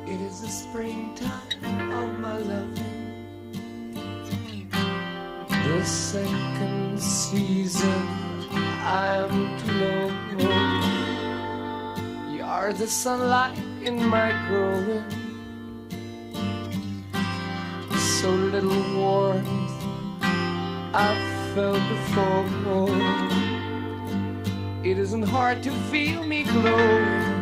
It is the springtime of my loving, the second season I am to know. You are the sunlight in my growing, so little warmth I've felt before. It isn't hard to feel me glowing